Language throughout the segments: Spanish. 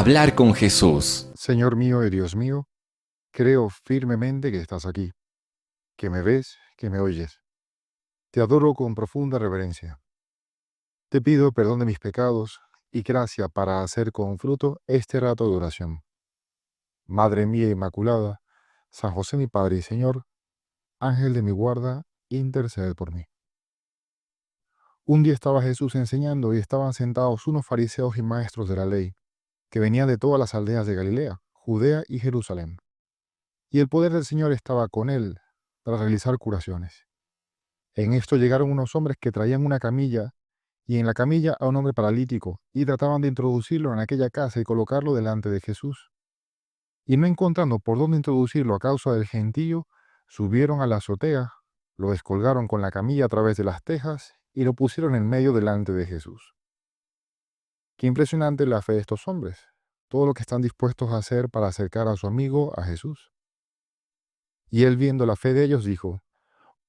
Hablar con Jesús. Señor mío y Dios mío, creo firmemente que estás aquí, que me ves, que me oyes. Te adoro con profunda reverencia. Te pido perdón de mis pecados y gracia para hacer con fruto este rato de oración. Madre mía Inmaculada, San José mi Padre y Señor, Ángel de mi guarda, intercede por mí. Un día estaba Jesús enseñando y estaban sentados unos fariseos y maestros de la ley, que venían de todas las aldeas de Galilea, Judea y Jerusalén. Y el poder del Señor estaba con él para realizar curaciones. En esto llegaron unos hombres que traían una camilla, y en la camilla a un hombre paralítico, y trataban de introducirlo en aquella casa y colocarlo delante de Jesús. Y no encontrando por dónde introducirlo a causa del gentío, subieron a la azotea, lo descolgaron con la camilla a través de las tejas y lo pusieron en medio delante de Jesús. Qué impresionante la fe de estos hombres, todo lo que están dispuestos a hacer para acercar a su amigo a Jesús. Y él, viendo la fe de ellos, dijo: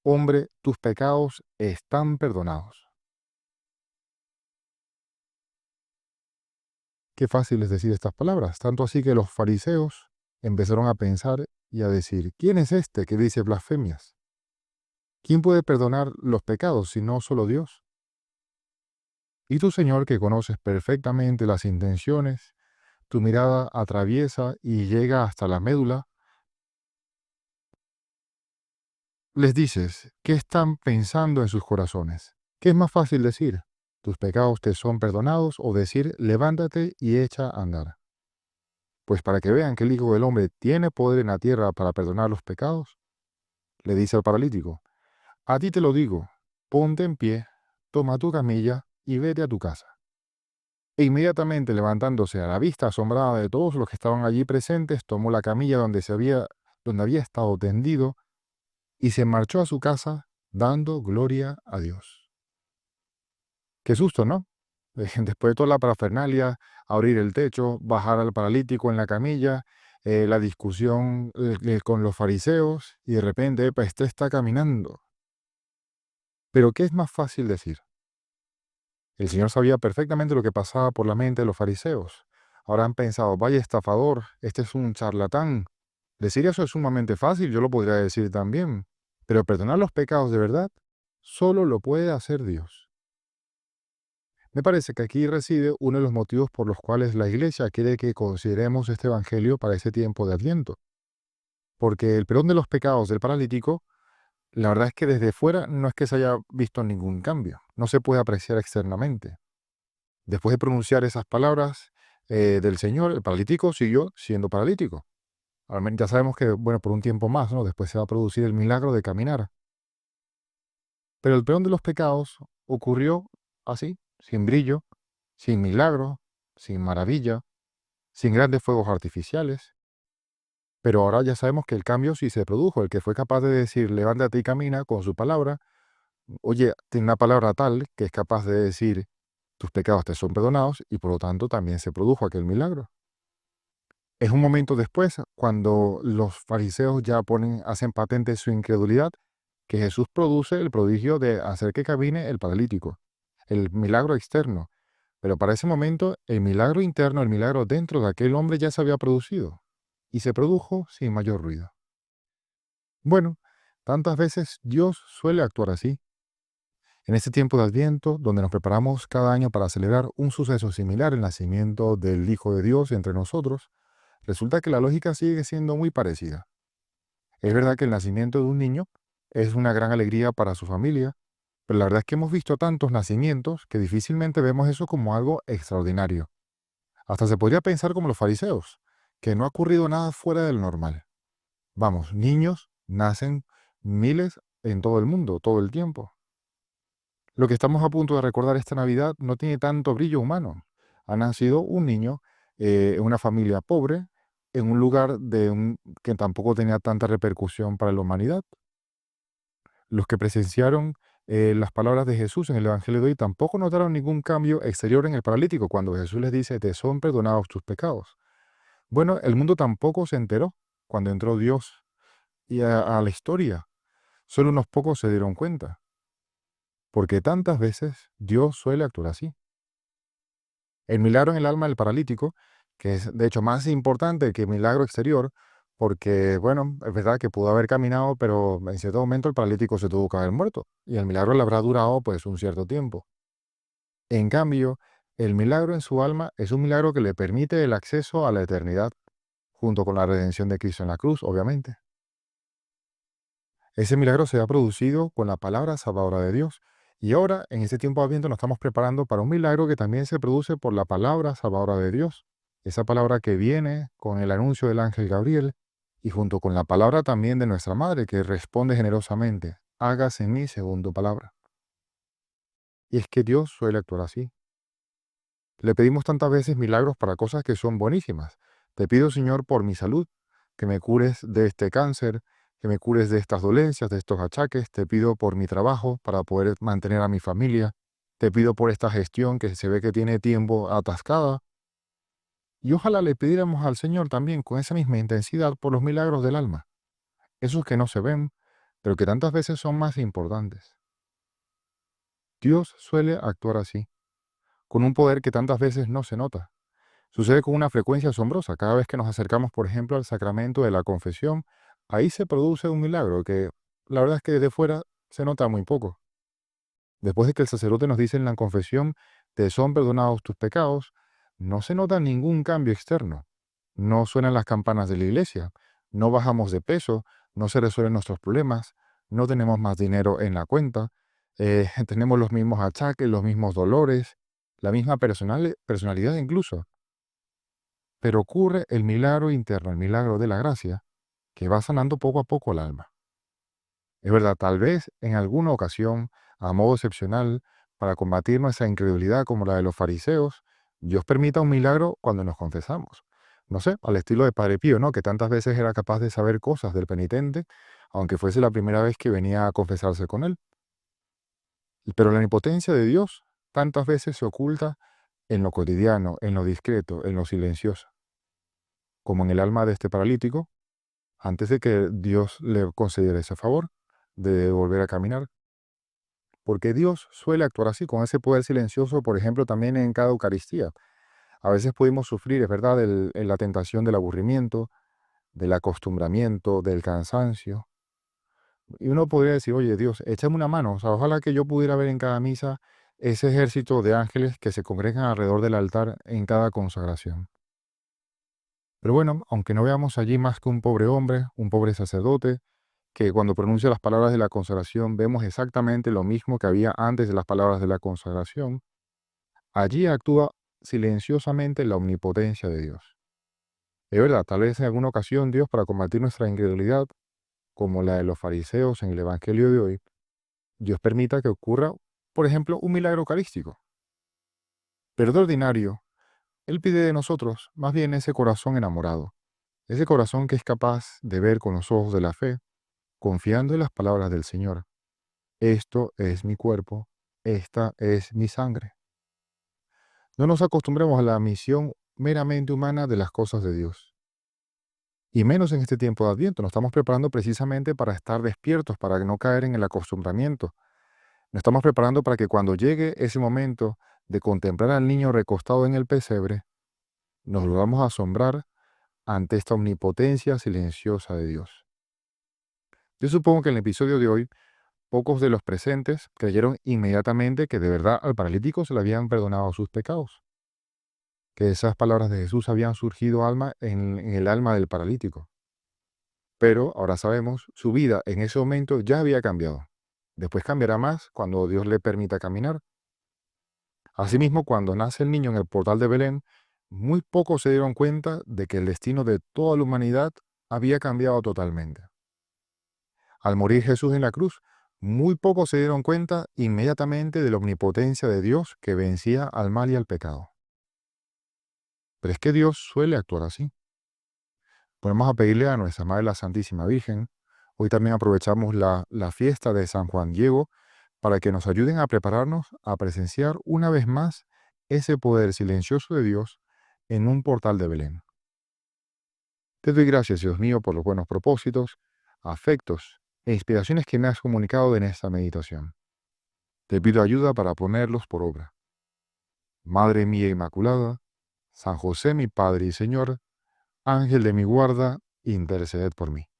Hombre, tus pecados están perdonados. Qué fácil es decir estas palabras, tanto así que los fariseos empezaron a pensar y a decir: ¿quién es este que dice blasfemias? ¿Quién puede perdonar los pecados si no solo Dios? Y tú, Señor, que conoces perfectamente las intenciones, tu mirada atraviesa y llega hasta la médula, les dices: ¿qué están pensando en sus corazones? ¿Qué es más fácil decir? ¿Tus pecados te son perdonados? O decir: levántate y echa a andar. Pues para que vean que el Hijo del Hombre tiene poder en la tierra para perdonar los pecados, le dice al paralítico: a ti te lo digo, ponte en pie, toma tu camilla y vete a tu casa. E inmediatamente, levantándose a la vista asombrada de todos los que estaban allí presentes, tomó la camilla donde había estado tendido y se marchó a su casa dando gloria a Dios. Qué susto, ¿no? Después de toda la parafernalia, abrir el techo, bajar al paralítico en la camilla, la discusión con los fariseos, y de repente, epa, este está caminando. Pero ¿qué es más fácil decir? El Señor sabía perfectamente lo que pasaba por la mente de los fariseos. Ahora han pensado: vaya estafador, este es un charlatán. Decir eso es sumamente fácil, yo lo podría decir también. Pero perdonar los pecados de verdad, solo lo puede hacer Dios. Me parece que aquí reside uno de los motivos por los cuales la Iglesia quiere que consideremos este Evangelio para ese tiempo de Adviento. Porque el perdón de los pecados del paralítico, la verdad es que desde fuera no es que se haya visto ningún cambio, no se puede apreciar externamente. Después de pronunciar esas palabras del Señor, el paralítico siguió siendo paralítico. Al menos ya sabemos que, bueno, por un tiempo más, ¿no? Después se va a producir el milagro de caminar. Pero el perdón de los pecados ocurrió así, sin brillo, sin milagro, sin maravilla, sin grandes fuegos artificiales. Pero ahora ya sabemos que el cambio sí se produjo. El que fue capaz de decir: levántate y camina, con su palabra, oye, tiene una palabra tal que es capaz de decir: tus pecados te son perdonados, y por lo tanto también se produjo aquel milagro. Es un momento después, cuando los fariseos ya hacen patente su incredulidad, que Jesús produce el prodigio de hacer que camine el paralítico, el milagro externo. Pero para ese momento, el milagro interno, el milagro dentro de aquel hombre ya se había producido, y se produjo sin mayor ruido. Bueno, tantas veces Dios suele actuar así. En este tiempo de Adviento, donde nos preparamos cada año para celebrar un suceso similar, el nacimiento del Hijo de Dios entre nosotros, resulta que la lógica sigue siendo muy parecida. Es verdad que el nacimiento de un niño es una gran alegría para su familia, pero la verdad es que hemos visto tantos nacimientos que difícilmente vemos eso como algo extraordinario. Hasta se podría pensar como los fariseos, que no ha ocurrido nada fuera del normal. Vamos, niños nacen miles en todo el mundo, todo el tiempo. Lo que estamos a punto de recordar esta Navidad no tiene tanto brillo humano. Ha nacido un niño en una familia pobre, en un lugar que tampoco tenía tanta repercusión para la humanidad. Los que presenciaron las palabras de Jesús en el Evangelio de hoy tampoco notaron ningún cambio exterior en el paralítico cuando Jesús les dice: te son perdonados tus pecados. Bueno, el mundo tampoco se enteró cuando entró Dios a la historia. Solo unos pocos se dieron cuenta, porque tantas veces Dios suele actuar así. El milagro en el alma del paralítico que es de hecho más importante que el milagro exterior, porque, bueno, es verdad que pudo haber caminado, pero en cierto momento el paralítico se tuvo que haber muerto y el milagro le habrá durado pues un cierto tiempo. En cambio, el milagro en su alma es un milagro que le permite el acceso a la eternidad, junto con la redención de Cristo en la cruz, obviamente. Ese milagro se ha producido con la palabra salvadora de Dios. Y ahora, en este tiempo de Adviento, nos estamos preparando para un milagro que también se produce por la palabra salvadora de Dios. Esa palabra que viene con el anuncio del ángel Gabriel y junto con la palabra también de nuestra madre que responde generosamente, hágase en mí según tu palabra. Y es que Dios suele actuar así. Le pedimos tantas veces milagros para cosas que son buenísimas. Te pido, Señor, por mi salud, que me cures de este cáncer, que me cures de estas dolencias, de estos achaques. Te pido por mi trabajo para poder mantener a mi familia. Te pido por esta gestión que se ve que tiene tiempo atascada. Y ojalá le pidiéramos al Señor también con esa misma intensidad por los milagros del alma, esos que no se ven, pero que tantas veces son más importantes. Dios suele actuar así, con un poder que tantas veces no se nota. Sucede con una frecuencia asombrosa. Cada vez que nos acercamos, por ejemplo, al sacramento de la confesión, ahí se produce un milagro que la verdad es que desde fuera se nota muy poco. Después de que el sacerdote nos dice en la confesión, te son perdonados tus pecados, no se nota ningún cambio externo. No suenan las campanas de la iglesia, no bajamos de peso, no se resuelven nuestros problemas, no tenemos más dinero en la cuenta, tenemos los mismos achaques, los mismos dolores, la misma personalidad incluso. Pero ocurre el milagro interno, el milagro de la gracia, que va sanando poco a poco el alma. Es verdad, tal vez en alguna ocasión, a modo excepcional, para combatir nuestra incredulidad como la de los fariseos, Dios permita un milagro cuando nos confesamos. No sé, al estilo de Padre Pío, ¿no? Que tantas veces era capaz de saber cosas del penitente, aunque fuese la primera vez que venía a confesarse con él. Pero la omnipotencia de Dios tantas veces se oculta en lo cotidiano, en lo discreto, en lo silencioso, como en el alma de este paralítico antes de que Dios le concediera ese favor de volver a caminar. Porque Dios suele actuar así, con ese poder silencioso, por ejemplo, también en cada Eucaristía. A veces pudimos sufrir, es verdad, en la tentación del aburrimiento, del acostumbramiento, del cansancio. Y uno podría decir, oye Dios, échame una mano. O sea, ojalá que yo pudiera ver en cada misa ese ejército de ángeles que se congregan alrededor del altar en cada consagración. Pero bueno, aunque no veamos allí más que un pobre hombre, un pobre sacerdote, que cuando pronuncia las palabras de la consagración vemos exactamente lo mismo que había antes de las palabras de la consagración, allí actúa silenciosamente la omnipotencia de Dios. Es verdad, tal vez en alguna ocasión Dios, para combatir nuestra incredulidad, como la de los fariseos en el Evangelio de hoy, Dios permita que ocurra, por ejemplo, un milagro eucarístico. Pero de ordinario, Él pide de nosotros más bien ese corazón enamorado, ese corazón que es capaz de ver con los ojos de la fe, confiando en las palabras del Señor. Esto es mi cuerpo, esta es mi sangre. No nos acostumbremos a la misión meramente humana de las cosas de Dios. Y menos en este tiempo de Adviento. Nos estamos preparando precisamente para estar despiertos, para no caer en el acostumbramiento. Nos estamos preparando para que cuando llegue ese momento de contemplar al niño recostado en el pesebre, nos volvamos a asombrar ante esta omnipotencia silenciosa de Dios. Yo supongo que en el episodio de hoy pocos de los presentes creyeron inmediatamente que de verdad al paralítico se le habían perdonado sus pecados, que esas palabras de Jesús habían surgido en el alma del paralítico. Pero ahora sabemos, su vida en ese momento ya había cambiado. Después cambiará más cuando Dios le permita caminar. Asimismo, cuando nace el niño en el portal de Belén, muy pocos se dieron cuenta de que el destino de toda la humanidad había cambiado totalmente. Al morir Jesús en la cruz, muy pocos se dieron cuenta inmediatamente de la omnipotencia de Dios que vencía al mal y al pecado. Pero es que Dios suele actuar así. Podemos a pedirle a nuestra Madre la Santísima Virgen. Hoy también aprovechamos la fiesta de San Juan Diego para que nos ayuden a prepararnos a presenciar una vez más ese poder silencioso de Dios en un portal de Belén. Te doy gracias, Dios mío, por los buenos propósitos, afectos e inspiraciones que me has comunicado en esta meditación. Te pido ayuda para ponerlos por obra. Madre mía Inmaculada, San José, mi Padre y Señor, Ángel de mi guarda, interceded por mí.